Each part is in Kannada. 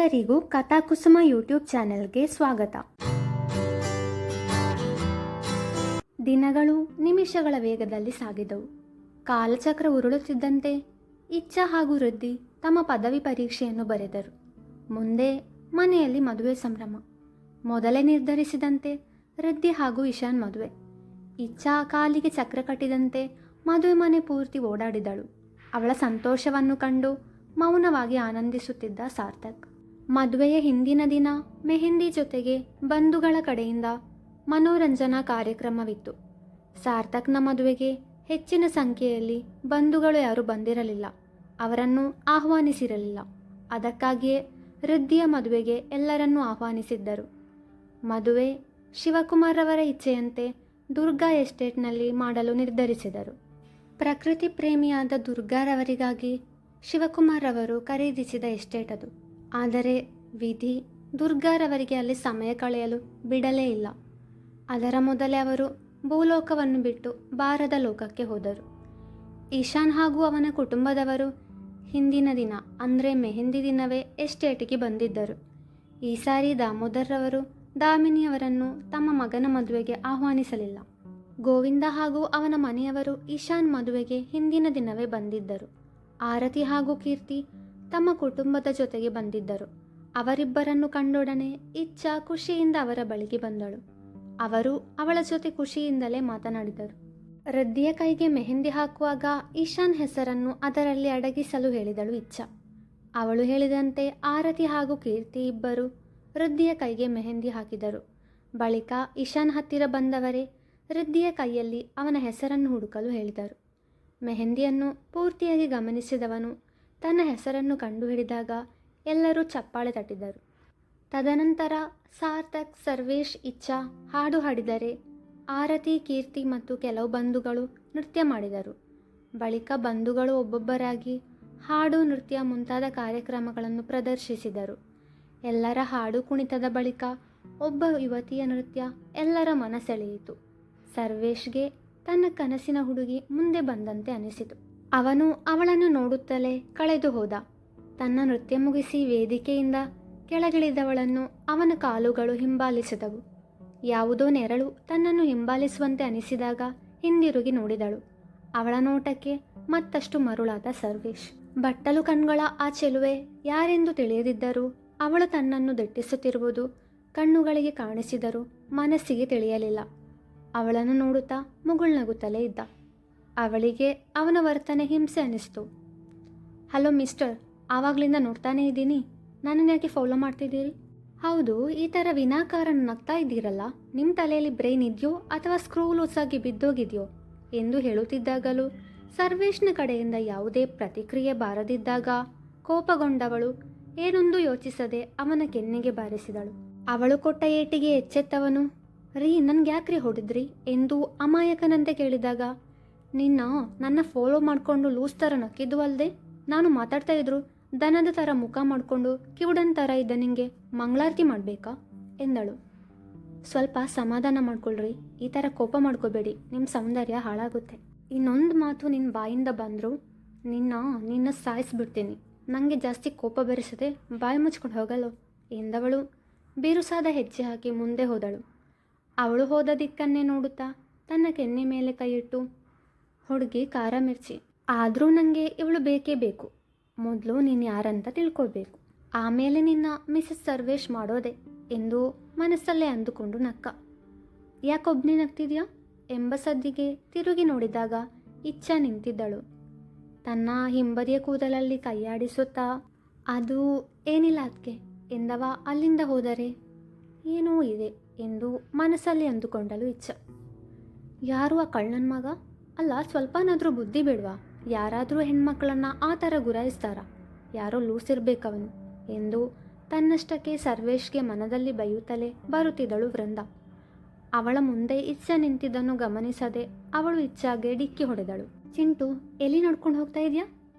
ಎಲ್ಲರಿಗೂ ಕಥಾಕುಸುಮ ಯೂಟ್ಯೂಬ್ ಚಾನೆಲ್ಗೆ ಸ್ವಾಗತ. ದಿನಗಳು ನಿಮಿಷಗಳ ವೇಗದಲ್ಲಿ ಸಾಗಿದವು. ಕಾಲಚಕ್ರ ಉರುಳುತ್ತಿದ್ದಂತೆ ಇಚ್ಛಾ ಹಾಗೂ ವೃದ್ಧಿ ತಮ್ಮ ಪದವಿ ಪರೀಕ್ಷೆಯನ್ನು ಬರೆದರು. ಮುಂದೆ ಮನೆಯಲ್ಲಿ ಮದುವೆ ಸಂಭ್ರಮ. ಮೊದಲೇ ನಿರ್ಧರಿಸಿದಂತೆ ವೃದ್ಧಿ ಹಾಗೂ ಇಶಾನ್ ಮದುವೆ. ಇಚ್ಛಾ ಕಾಲಿಗೆ ಚಕ್ರ ಕಟ್ಟಿದಂತೆ ಮದುವೆ ಮನೆ ಪೂರ್ತಿ ಓಡಾಡಿದಳು. ಅವಳ ಸಂತೋಷವನ್ನು ಕಂಡು ಮೌನವಾಗಿ ಆನಂದಿಸುತ್ತಿದ್ದ ಸಾರ್ಥಕ್. ಮದುವೆಯ ಹಿಂದಿನ ದಿನ ಮೆಹಂದಿ ಜೊತೆಗೆ ಬಂಧುಗಳ ಕಡೆಯಿಂದ ಮನೋರಂಜನಾ ಕಾರ್ಯಕ್ರಮವಿತ್ತು. ಸಾರ್ಥಕ್ನ ಮದುವೆಗೆ ಹೆಚ್ಚಿನ ಸಂಖ್ಯೆಯಲ್ಲಿ ಬಂಧುಗಳು ಯಾರೂ ಬಂದಿರಲಿಲ್ಲ. ಅವರನ್ನು ಆಹ್ವಾನಿಸಿರಲಿಲ್ಲ. ಅದಕ್ಕಾಗಿಯೇ ವೃದ್ಧಿಯ ಮದುವೆಗೆ ಎಲ್ಲರನ್ನೂ ಆಹ್ವಾನಿಸಿದ್ದರು. ಮದುವೆ ಶಿವಕುಮಾರ್ ಅವರ ಇಚ್ಛೆಯಂತೆ ದುರ್ಗಾ ಎಸ್ಟೇಟ್ನಲ್ಲಿ ಮಾಡಲು ನಿರ್ಧರಿಸಿದರು. ಪ್ರಕೃತಿ ಪ್ರೇಮಿಯಾದ ದುರ್ಗಾರವರಿಗಾಗಿ ಶಿವಕುಮಾರ್ ಅವರು ಖರೀದಿಸಿದ ಎಸ್ಟೇಟ್ ಅದು. ಆದರೆ ವಿಧಿ ದುರ್ಗಾರವರಿಗೆ ಅಲ್ಲಿ ಸಮಯ ಕಳೆಯಲು ಬಿಡಲೇ ಇಲ್ಲ. ಅದರ ಮೊದಲೇ ಅವರು ಭೂಲೋಕವನ್ನು ಬಿಟ್ಟು ಬಾರದ ಲೋಕಕ್ಕೆ ಹೋದರು. ಇಶಾನ್ ಹಾಗೂ ಅವನ ಕುಟುಂಬದವರು ಹಿಂದಿನ ದಿನ ಅಂದರೆ ಮೆಹಂದಿ ದಿನವೇ ಎಸ್ಟೇಟಿಗೆ ಬಂದಿದ್ದರು. ಈ ಸಾರಿ ದಾಮೋದರ್ ಅವರು ದಾಮಿನಿಯವರನ್ನು ತಮ್ಮ ಮಗನ ಮದುವೆಗೆ ಆಹ್ವಾನಿಸಲಿಲ್ಲ. ಗೋವಿಂದ ಹಾಗೂ ಅವನ ಮನೆಯವರು ಇಶಾನ್ ಮದುವೆಗೆ ಹಿಂದಿನ ದಿನವೇ ಬಂದಿದ್ದರು. ಆರತಿ ಹಾಗೂ ಕೀರ್ತಿ ತಮ್ಮ ಕುಟುಂಬದ ಜೊತೆಗೆ ಬಂದಿದ್ದರು. ಅವರಿಬ್ಬರನ್ನು ಕಂಡೊಡನೆ ಇಚ್ಛಾ ಖುಷಿಯಿಂದ ಅವರ ಬಳಿಗೆ ಬಂದಳು. ಅವರು ಅವಳ ಜೊತೆ ಖುಷಿಯಿಂದಲೇ ಮಾತನಾಡಿದರು. ವೃದ್ಧಿಯ ಕೈಗೆ ಮೆಹಂದಿ ಹಾಕುವಾಗ ಇಶಾನ್ ಹೆಸರನ್ನು ಅದರಲ್ಲಿ ಅಡಗಿಸಲು ಹೇಳಿದಳು ಇಚ್ಛಾ. ಅವಳು ಹೇಳಿದಂತೆ ಆರತಿ ಹಾಗೂ ಕೀರ್ತಿ ಇಬ್ಬರು ವೃದ್ಧಿಯ ಕೈಗೆ ಮೆಹಂದಿ ಹಾಕಿದರು. ಬಳಿಕ ಇಶಾನ್ ಹತ್ತಿರ ಬಂದವರೇ ವೃದ್ಧಿಯ ಕೈಯಲ್ಲಿ ಅವನ ಹೆಸರನ್ನು ಹುಡುಕಲು ಹೇಳಿದರು. ಮೆಹಂದಿಯನ್ನು ಪೂರ್ತಿಯಾಗಿ ಗಮನಿಸಿದವನು ತನ್ನ ಹೆಸರನ್ನು ಕಂಡುಹಿಡಿದಾಗ ಎಲ್ಲರೂ ಚಪ್ಪಾಳೆ ತಟ್ಟಿದರು. ತದನಂತರ ಸಾರ್ಥಕ್, ಸರ್ವೇಶ್, ಇಚ್ಛಾ ಹಾಡು ಹಾಡಿದರೆ ಆರತಿ, ಕೀರ್ತಿ ಮತ್ತು ಕೆಲವು ಬಂಧುಗಳು ನೃತ್ಯ ಮಾಡಿದರು. ಬಳಿಕ ಬಂಧುಗಳು ಒಬ್ಬೊಬ್ಬರಾಗಿ ಹಾಡು, ನೃತ್ಯ ಮುಂತಾದ ಕಾರ್ಯಕ್ರಮಗಳನ್ನು ಪ್ರದರ್ಶಿಸಿದರು. ಎಲ್ಲರ ಹಾಡು ಕುಣಿತದ ಬಳಿಕ ಒಬ್ಬ ಯುವತಿಯ ನೃತ್ಯ ಎಲ್ಲರ ಮನಸೆಳೆಯಿತು. ಸರ್ವೇಶ್ಗೆ ತನ್ನ ಕನಸಿನ ಹುಡುಗಿ ಮುಂದೆ ಬಂದಂತೆ ಅನಿಸಿತು. ಅವನು ಅವಳನ್ನು ನೋಡುತ್ತಲೇ ಕಳೆದು ಹೋದ. ತನ್ನ ನೃತ್ಯ ಮುಗಿಸಿ ವೇದಿಕೆಯಿಂದ ಕೆಳಗಿಳಿದವಳನ್ನು ಅವನ ಕಾಲುಗಳು ಹಿಂಬಾಲಿಸಿದವು. ಯಾವುದೋ ನೆರಳು ತನ್ನನ್ನು ಹಿಂಬಾಲಿಸುವಂತೆ ಅನಿಸಿದಾಗ ಹಿಂದಿರುಗಿ ನೋಡಿದಳು. ಅವಳ ನೋಟಕ್ಕೆ ಮತ್ತಷ್ಟು ಮರುಳಾದ ಸರ್ವೇಶ್. ಬಟ್ಟಲು ಕಣ್ಗಳ ಆ ಚೆಲುವೆ ಯಾರೆಂದು ತಿಳಿಯದಿದ್ದರೂ ಅವಳು ತನ್ನನ್ನು ದಟ್ಟಿಸುತ್ತಿರುವುದು ಕಣ್ಣುಗಳಿಗೆ ಕಾಣಿಸಿದರೂ ಮನಸ್ಸಿಗೆ ತಿಳಿಯಲಿಲ್ಲ. ಅವಳನ್ನು ನೋಡುತ್ತಾ ಮುಗುಳ್ನಗುತ್ತಲೇ ಇದ್ದ. ಅವಳಿಗೆ ಅವನ ವರ್ತನೆ ಹಿಂಸೆ ಅನಿಸ್ತು. ಹಲೋ ಮಿಸ್ಟರ್, ಆವಾಗಲಿಂದ ನೋಡ್ತಾನೇ ಇದ್ದೀನಿ, ನನ್ನನ್ನು ಯಾಕೆ ಫಾಲೋ ಮಾಡ್ತಿದ್ದೀರಿ? ಹೌದು, ಈ ಥರ ವಿನಾಕಾರಣ ನಗ್ತಾ ಇದ್ದೀರಲ್ಲ, ನಿಮ್ಮ ತಲೆಯಲ್ಲಿ ಬ್ರೈನ್ ಇದೆಯೋ ಅಥವಾ ಸ್ಕ್ರೂ ಲೂಸಾಗಿ ಬಿದ್ದೋಗಿದೆಯೋ ಎಂದು ಹೇಳುತ್ತಿದ್ದಾಗಲೂ ಸರ್ವೇಶ್ನ ಕಡೆಯಿಂದ ಯಾವುದೇ ಪ್ರತಿಕ್ರಿಯೆ ಬಾರದಿದ್ದಾಗ ಕೋಪಗೊಂಡವಳು ಏನೊಂದು ಯೋಚಿಸದೆ ಅವನ ಕೆನ್ನೆಗೆ ಬಾರಿಸಿದಳು. ಅವಳು ಕೊಟ್ಟ ಏಟಿಗೆ ಎಚ್ಚೆತ್ತವನು, ರೀ ನನ್ಗೆ ಯಾಕ್ರಿ ಹೊಡೆದ್ರಿ ಎಂದು ಅಮಾಯಕನಂತೆ ಕೇಳಿದಾಗ, ನನ್ನ ಫಾಲೋ ಮಾಡಿಕೊಂಡು ಲೂಸ್ ಥರ ನಕ್ಕಿದ್ದು ಅಲ್ಲದೆ ನಾನು ಮಾತಾಡ್ತಾ ಇದ್ರು ದನದ ಥರ ಮುಖ ಮಾಡಿಕೊಂಡು ಕಿವುಡನ್ ಥರ ಇದ್ದ ನಿಂಗೆ ಮಂಗಳಾರತಿ ಮಾಡಬೇಕಾ ಎಂದಳು. ಸ್ವಲ್ಪ ಸಮಾಧಾನ ಮಾಡ್ಕೊಳ್ರಿ, ಈ ಥರ ಕೋಪ ಮಾಡ್ಕೋಬೇಡಿ, ನಿಮ್ಮ ಸೌಂದರ್ಯ ಹಾಳಾಗುತ್ತೆ. ಇನ್ನೊಂದು ಮಾತು ನಿನ್ನ ಬಾಯಿಂದ ಬಂದರೂ ನಿನ್ನ ಸಾಯಿಸ್ಬಿಡ್ತೀನಿ. ನನಗೆ ಜಾಸ್ತಿ ಕೋಪ ಬೆರೆಸದೆ ಬಾಯಿ ಮುಚ್ಕೊಂಡು ಹೋಗಲ್ಲೋ ಎಂದವಳು ಬಿರುಸಾದ ಹೆಜ್ಜೆ ಹಾಕಿ ಮುಂದೆ ಹೋದಳು. ಅವಳು ಹೋದ ದಿಕ್ಕನ್ನೇ ನೋಡುತ್ತಾ ತನ್ನ ಕೆನ್ನೆ ಮೇಲೆ ಕೈಯಿಟ್ಟು, ಹುಡುಗಿ ಖಾರ ಮಿರ್ಚಿ, ಆದರೂ ನನಗೆ ಇವಳು ಬೇಕೇ ಬೇಕು. ಮೊದಲು ನೀನು ಯಾರಂತ ತಿಳ್ಕೊಳ್ಬೇಕು, ಆಮೇಲೆ ನಿನ್ನ ಮಿಸಸ್ ಸರ್ವೇಶ್ ಮಾಡೋದೆ ಎಂದು ಮನಸ್ಸಲ್ಲೇ ಅಂದುಕೊಂಡು ನಕ್ಕ. ಯಾಕೊಬ್ಬನೇ ನಗ್ತಿದ್ಯಾ ಎಂಬ ಸದ್ದಿಗೆ ತಿರುಗಿ ನೋಡಿದಾಗ ಇಚ್ಛಾ ನಿಂತಿದ್ದಳು. ತನ್ನ ಹಿಂಬದಿಯ ಕೂದಲಲ್ಲಿ ಕೈಯಾಡಿಸುತ್ತಾ, ಅದು ಏನಿಲ್ಲ ಅದಕ್ಕೆ ಎಂದವ ಅಲ್ಲಿಂದ ಹೋದರೆ ಏನೂ ಇದೆ ಎಂದು ಮನಸ್ಸಲ್ಲಿ ಅಂದುಕೊಂಡಳು ಇಚ್ಛಾ. ಯಾರು ಆ ಕಳ್ಳನ ಮಗ? ಅಲ್ಲ, ಸ್ವಲ್ಪನಾದರೂ ಬುದ್ಧಿ ಬಿಡ್ವಾ? ಯಾರಾದರೂ ಹೆಣ್ಮಕ್ಳನ್ನು ಆ ಥರ ಗುರಾಯಿಸ್ತಾರ? ಯಾರೋ ಲೂಸಿರ್ಬೇಕವನು ಎಂದು ತನ್ನಷ್ಟಕ್ಕೆ ಸರ್ವೇಶ್ಗೆ ಮನದಲ್ಲಿ ಬೈಯುತ್ತಲೇ ಬರುತ್ತಿದ್ದಳು ವೃಂದ. ಅವಳ ಮುಂದೆ ಇಚ್ಛಾ ನಿಂತಿದ್ದನ್ನು ಗಮನಿಸದೆ ಅವಳು ಇಚ್ಛಾಗೆ ಡಿಕ್ಕಿ ಹೊಡೆದಳು. ಚಿಂಟು, ಎಲ್ಲಿ ನಡ್ಕೊಂಡು ಹೋಗ್ತಾ ಇದೆಯಾ?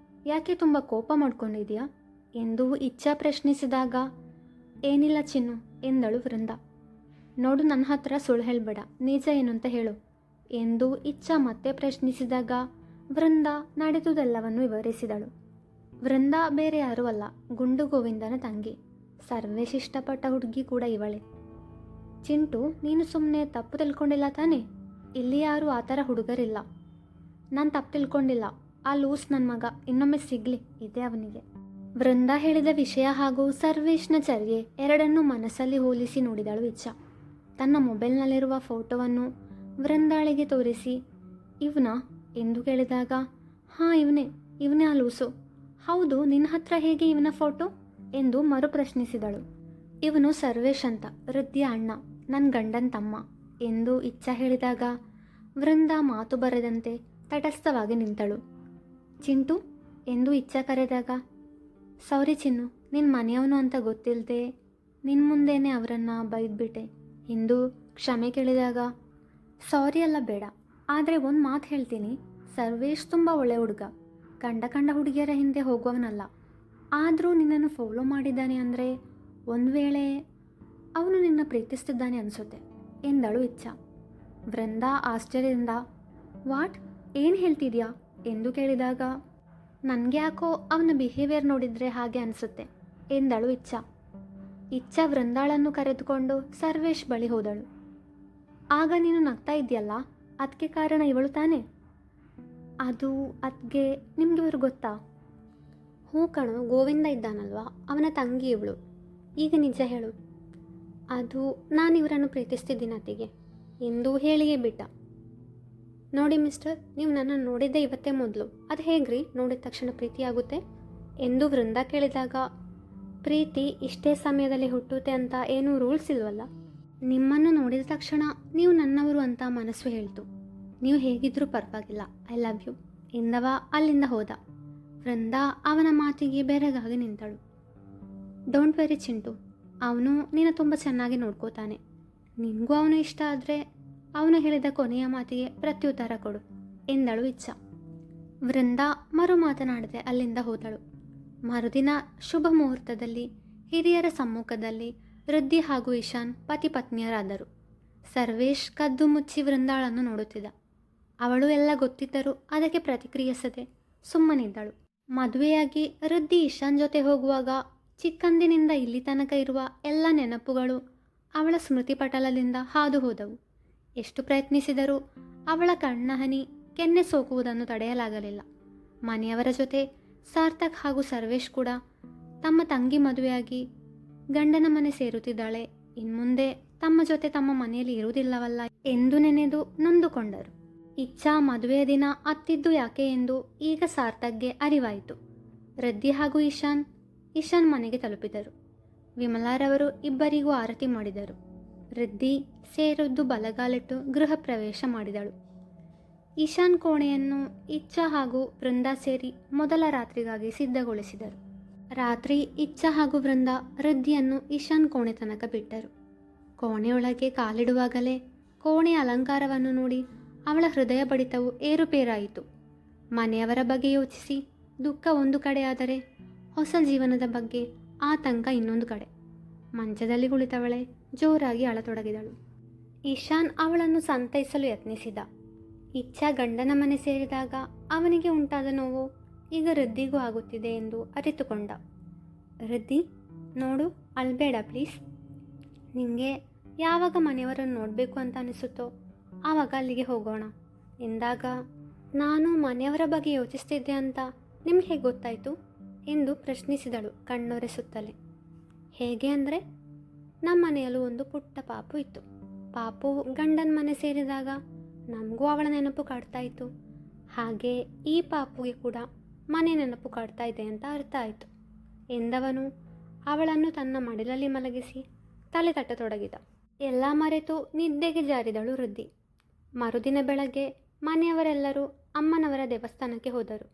ಯಾಕೆ ತುಂಬ ಕೋಪ ಮಾಡ್ಕೊಂಡಿದ್ಯಾ ಎಂದು ಇಚ್ಛಾ ಪ್ರಶ್ನಿಸಿದಾಗ, ಏನಿಲ್ಲ ಚಿನ್ನು ಎಂದಳು ವೃಂದ. ನೋಡು, ನನ್ನ ಹತ್ರ ಸುಳ್ಳು ಹೇಳಬೇಡ, ನಿಜ ಏನು ಅಂತ ಹೇಳು ಎಂದು ಇಚ್ಛಾ ಮತ್ತೆ ಪ್ರಶ್ನಿಸಿದಾಗ ವೃಂದ ನಡೆದುದೆಲ್ಲವನ್ನು ವಿವರಿಸಿದಳು. ವೃಂದ ಬೇರೆ ಯಾರೂ ಅಲ್ಲ, ಗುಂಡು ಗೋವಿಂದನ ತಂಗಿ. ಸರ್ವೇಶ್ ಇಷ್ಟಪಟ್ಟ ಹುಡುಗಿ ಕೂಡ ಇವಳೆ. ಚಿಂಟು, ನೀನು ಸುಮ್ಮನೆ ತಪ್ಪು ತಿಳ್ಕೊಂಡಿಲ್ಲ ತಾನೇ? ಇಲ್ಲಿ ಯಾರೂ ಆ ಥರ ಹುಡುಗರಿಲ್ಲ. ನಾನು ತಪ್ಪು ತಿಳ್ಕೊಂಡಿಲ್ಲ. ಆ ಲೂಸ್ ನನ್ನ ಮಗ ಇನ್ನೊಮ್ಮೆ ಸಿಗಲಿ, ಇದೆ ಅವನಿಗೆ. ವೃಂದಾ ಹೇಳಿದ ವಿಷಯ ಹಾಗೂ ಸರ್ವೇಶ್ನ ಚರ್ಯೆ ಎರಡನ್ನೂ ಮನಸ್ಸಲ್ಲಿ ಹೋಲಿಸಿ ನೋಡಿದಳು ಇಚ್ಛಾ. ತನ್ನ ಮೊಬೈಲ್ನಲ್ಲಿರುವ ಫೋಟೋವನ್ನು ವೃಂದಾಳಿಗೆ ತೋರಿಸಿ, ಇವನಾ ಎಂದು ಕೇಳಿದಾಗ, ಹಾಂ ಇವನೇ ಆ ಲೂಸು. ಹೌದು, ನಿನ್ನ ಹತ್ರ ಹೇಗೆ ಇವನ ಫೋಟೋ ಎಂದು ಮರು ಪ್ರಶ್ನಿಸಿದಳು. ಇವನು ಸರ್ವೇಶ್ ಅಂತ, ವೃದ್ಧಿಯ ಅಣ್ಣ, ನನ್ನ ಗಂಡನ ತಮ್ಮ ಎಂದು ಇಚ್ಛಾ ಹೇಳಿದಾಗ ವೃಂದಾ ಮಾತು ಬರದಂತೆ ತಟಸ್ಥವಾಗಿ ನಿಂತಳು. ಚಿಂಟು ಎಂದು ಇಚ್ಛಾ ಕರೆದಾಗ, ಸಾರಿ ಚಿನ್ನು, ನಿನ್ನ ಮನೆಯವನು ಅಂತ ಗೊತ್ತಿಲ್ಲದೆ ನಿನ್ನ ಮುಂದೆನೇ ಅವರನ್ನು ಬೈದ್ಬಿಟ್ಟೆ ಎಂದು ಕ್ಷಮೆ ಕೇಳಿದಾಗ, ಸಾರಿ ಎಲ್ಲ ಬೇಡ, ಆದರೆ ಒಂದು ಮಾತು ಹೇಳ್ತೀನಿ, ಸರ್ವೇಶ್ ತುಂಬ ಒಳ್ಳೆ ಹುಡುಗ, ಕಂಡ ಹುಡುಗಿಯರ ಹಿಂದೆ ಹೋಗುವವನಲ್ಲ. ಆದರೂ ನಿನ್ನನ್ನು ಫಾಲೋ ಮಾಡಿದ್ದಾನೆ ಅಂದರೆ ಒಂದು ವೇಳೆ ಅವನು ನಿನ್ನ ಪ್ರೀತಿಸ್ತಿದ್ದಾನೆ ಅನಿಸುತ್ತೆ ಎಂದಳು ಇಚ್ಛಾ. ವೃಂದಾ ಆಶ್ಚರ್ಯದಿಂದ, ವಾಟ್, ಏನು ಹೇಳ್ತಿದ್ಯಾ ಎಂದು ಕೇಳಿದಾಗ, ನನಗೆ ಯಾಕೋ ಅವನ ಬಿಹೇವಿಯರ್ ನೋಡಿದರೆ ಹಾಗೆ ಅನಿಸುತ್ತೆ ಎಂದಳು ಇಚ್ಛಾ ವೃಂದಾಳನ್ನು ಕರೆದುಕೊಂಡು ಸರ್ವೇಶ್ ಬಳಿ ಹೋದಳು. ಆಗ ನೀನು ನಗ್ತಾ ಇದೆಯಲ್ಲ, ಅದಕ್ಕೆ ಕಾರಣ ಇವಳು ತಾನೇ? ಅದಕ್ಕೆ ನಿಮ್ಗೆ ಇವರು ಗೊತ್ತಾ? ಹ್ಞೂ ಕಣೋ, ಗೋವಿಂದ ಇದ್ದಾನಲ್ವಾ, ಅವನ ತಂಗಿ ಇವಳು. ಈಗ ನಿಜ ಹೇಳು. ನಾನು ಇವರನ್ನು ಪ್ರೀತಿಸ್ತಿದ್ದೀನಿ ಅತ್ತಿಗೆ ಎಂದು ಹೇಳಿಯೇ ಬಿಟ್ಟ. ನೋಡಿ ಮಿಸ್ಟರ್, ನೀವು ನನ್ನನ್ನು ನೋಡಿದ್ದೆ ಇವತ್ತೇ ಮೊದಲು, ಅದು ಹೇಗ್ರಿ ನೋಡಿದ ತಕ್ಷಣ ಪ್ರೀತಿ ಆಗುತ್ತೆ ಎಂದು ವೃಂದಾ ಕೇಳಿದಾಗ, ಪ್ರೀತಿ ಇಷ್ಟೇ ಸಮಯದಲ್ಲಿ ಹುಟ್ಟುತ್ತೆ ಅಂತ ಏನೂ ರೂಲ್ಸ್ ಇಲ್ವಲ್ಲ. ನಿಮ್ಮನ್ನು ನೋಡಿದ ತಕ್ಷಣ ನೀವು ನನ್ನವರು ಅಂತ ಮನಸ್ಸು ಹೇಳ್ತು. ನೀವು ಹೇಗಿದ್ರೂ ಪರವಾಗಿಲ್ಲ, ಐ ಲವ್ ಯು ಎಂದವ ಅಲ್ಲಿಂದ ಹೋದ. ವೃಂದಾ ಅವನ ಮಾತಿಗೆ ಬೆರಗಾಗಿ ನಿಂತಳು. ಡೋಂಟ್ ವೆರಿ ಚಿಂಟು, ಅವನು ನೀನು ತುಂಬ ಚೆನ್ನಾಗಿ ನೋಡ್ಕೋತಾನೆ. ನಿನಗೂ ಅವನು ಇಷ್ಟ ಆದರೆ ಅವನು ಹೇಳಿದ ಕೊನೆಯ ಮಾತಿಗೆ ಪ್ರತ್ಯುತ್ತರ ಕೊಡು ಎಂದಳು ಇಚ್ಛಾ. ವೃಂದಾ ಮರು ಮಾತನಾಡದೆ ಅಲ್ಲಿಂದ ಹೋದಳು. ಮರುದಿನ ಶುಭ ಮುಹೂರ್ತದಲ್ಲಿ ಹಿರಿಯರ ಸಮ್ಮುಖದಲ್ಲಿ ವೃದ್ಧಿ ಹಾಗೂ ಇಶಾನ್ ಪತಿ ಪತ್ನಿಯರಾದರು. ಸರ್ವೇಶ್ ಕದ್ದು ಮುಚ್ಚಿ ವೃಂದಾಳನ್ನು ನೋಡುತ್ತಿದ್ದ. ಅವಳು ಎಲ್ಲ ಗೊತ್ತಿದ್ದರೂ ಅದಕ್ಕೆ ಪ್ರತಿಕ್ರಿಯಿಸದೆ ಸುಮ್ಮನಿದ್ದಳು. ಮದುವೆಯಾಗಿ ವೃದ್ಧಿ ಇಶಾನ್ ಜೊತೆ ಹೋಗುವಾಗ ಚಿಕ್ಕಂದಿನಿಂದ ಇಲ್ಲಿ ತನಕ ಇರುವ ಎಲ್ಲ ನೆನಪುಗಳು ಅವಳ ಸ್ಮೃತಿ ಪಟಲದಿಂದ ಹಾದು ಹೋದವು. ಎಷ್ಟು ಪ್ರಯತ್ನಿಸಿದರೂ ಅವಳ ಕಣ್ಣಹನಿ ಕೆನ್ನೆ ಸೋಕುವುದನ್ನು ತಡೆಯಲಾಗಲಿಲ್ಲ. ಮನೆಯವರ ಜೊತೆ ಸಾರ್ಥಕ್ ಹಾಗೂ ಸರ್ವೇಶ್ ಕೂಡ ತಮ್ಮ ತಂಗಿ ಮದುವೆಯಾಗಿ ಗಂಡನ ಮನೆ ಸೇರುತ್ತಿದ್ದಾಳೆ, ಇನ್ಮುಂದೆ ತಮ್ಮ ಜೊತೆ ತಮ್ಮ ಮನೆಯಲ್ಲಿ ಇರುವುದಿಲ್ಲವಲ್ಲ ಎಂದು ನೆನೆದು ನೊಂದುಕೊಂಡರು. ಇಚ್ಛಾ ಮದುವೆಯ ದಿನ ಅತ್ತಿದ್ದು ಯಾಕೆ ಎಂದು ಈಗ ಸಾರ್ಥಕ್ಗೆ ಅರಿವಾಯಿತು. ವೃದ್ಧಿ ಹಾಗೂ ಇಶಾನ್ ಮನೆಗೆ ತಲುಪಿದರು. ವಿಮಲಾರವರು ಇಬ್ಬರಿಗೂ ಆರತಿ ಮಾಡಿದರು. ವೃದ್ಧಿ ಸೇರದ್ದು ಬಲಗಾಲಿಟ್ಟು ಗೃಹ ಪ್ರವೇಶ ಮಾಡಿದಳು. ಇಶಾನ್ ಕೋಣೆಯನ್ನು ಇಚ್ಛಾ ಹಾಗೂ ವೃಂದಾ ಸೇರಿ ಮೊದಲ ರಾತ್ರಿಗಾಗಿ ಸಿದ್ಧಗೊಳಿಸಿದರು. ರಾತ್ರಿ ಇಚ್ಛಾ ಹಾಗೂ ವೃಂದಾ ವೃದ್ಧಿಯನ್ನು ಇಶಾನ್ ಕೋಣೆ ತನಕ ಬಿಟ್ಟರು. ಕೋಣೆಯೊಳಗೆ ಕಾಲಿಡುವಾಗಲೇ ಕೋಣೆಯ ಅಲಂಕಾರವನ್ನು ನೋಡಿ ಅವಳ ಹೃದಯ ಬಡಿತವು ಏರುಪೇರಾಯಿತು. ಮನೆಯವರ ಬಗ್ಗೆ ಯೋಚಿಸಿ ದುಃಖ ಒಂದು ಕಡೆಯಾದರೆ ಹೊಸ ಜೀವನದ ಬಗ್ಗೆ ಆತಂಕ ಇನ್ನೊಂದು ಕಡೆ. ಮಂಚದಲ್ಲಿ ಕುಳಿತವಳೆ ಜೋರಾಗಿ ಅಳತೊಡಗಿದಳು. ಇಶಾನ್ ಅವಳನ್ನು ಸಂತೈಸಲು ಯತ್ನಿಸಿದ. ಇಚ್ಛಾ ಗಂಡನ ಮನೆ ಸೇರಿದಾಗ ಅವನಿಗೆ ಉಂಟಾದ ನೋವು ಈಗ ವೃದ್ಧಿಗೂ ಆಗುತ್ತಿದೆ ಎಂದು ಅರಿತುಕೊಂಡ. ವೃದ್ಧಿ, ನೋಡು, ಅಳ್ಬೇಡ ಪ್ಲೀಸ್. ನಿಮಗೆ ಯಾವಾಗ ಮನೆಯವರನ್ನು ನೋಡಬೇಕು ಅಂತ ಅನಿಸುತ್ತೋ ಆವಾಗ ಅಲ್ಲಿಗೆ ಹೋಗೋಣ ಎಂದಾಗ, ನಾನು ಮನೆಯವರ ಬಗ್ಗೆ ಯೋಚಿಸ್ತಿದ್ದೆ ಅಂತ ನಿಮ್ಗೆ ಹೇಗೆ ಗೊತ್ತಾಯಿತು ಎಂದು ಪ್ರಶ್ನಿಸಿದಳು ಕಣ್ಣೊರೆಸುತ್ತಲೇ. ಹೇಗೆ ಅಂದರೆ, ನಮ್ಮ ಮನೆಯಲ್ಲೂ ಒಂದು ಪುಟ್ಟ ಪಾಪು ಇತ್ತು. ಪಾಪು ಗಂಡನ ಮನೆ ಸೇರಿದಾಗ ನಮಗೂ ಅವಳ ನೆನಪು ಕಾಡ್ತಾ ಇತ್ತು. ಹಾಗೆ ಈ ಪಾಪುಗೆ ಕೂಡ ಮನೆ ನೆನಪು ಕಾಡ್ತಾ ಇದೆ ಅಂತ ಅರ್ಥ ಆಯಿತು ಎಂದವನು ಅವಳನ್ನು ತನ್ನ ಮಡಿಲಲ್ಲಿ ಮಲಗಿಸಿ ತಲೆ ತಟ್ಟತೊಡಗಿದ. ಎಲ್ಲ ಮರೆತು ನಿದ್ದೆಗೆ ಜಾರಿದಳು ವೃದ್ಧಿ. ಮರುದಿನ ಬೆಳಗ್ಗೆ ಮನೆಯವರೆಲ್ಲರೂ ಅಮ್ಮನವರ ದೇವಸ್ಥಾನಕ್ಕೆ ಹೋದರು.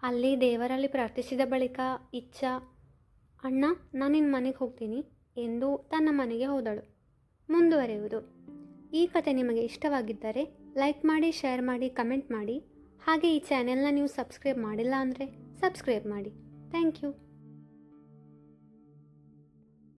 ಅಲ್ಲಿ ದೇವರಲ್ಲಿ ಪ್ರಾರ್ಥಿಸಿದ ಬಳಿಕ ಇಚ್ಛಾ, ಅಣ್ಣ, ನಾನು ನಿನ್ನ ಮನೆಗೆ ಹೋಗ್ತೀನಿ ಎಂದು ತನ್ನ ಮನೆಗೆ ಹೋದಳು. ಮುಂದುವರೆಯುವುದು. ಈ ಕತೆ ನಿಮಗೆ ಇಷ್ಟವಾಗಿದ್ದರೆ ಲೈಕ್ ಮಾಡಿ, ಶೇರ್ ಮಾಡಿ, ಕಮೆಂಟ್ ಮಾಡಿ. ಹಾಗೆ ಈ ಚಾನೆಲ್ನ ನೀವು ಸಬ್ಸ್ಕ್ರೈಬ್ ಮಾಡಿಲ್ಲ ಅಂದರೆ ಸಬ್ಸ್ಕ್ರೈಬ್ ಮಾಡಿ. Thank you.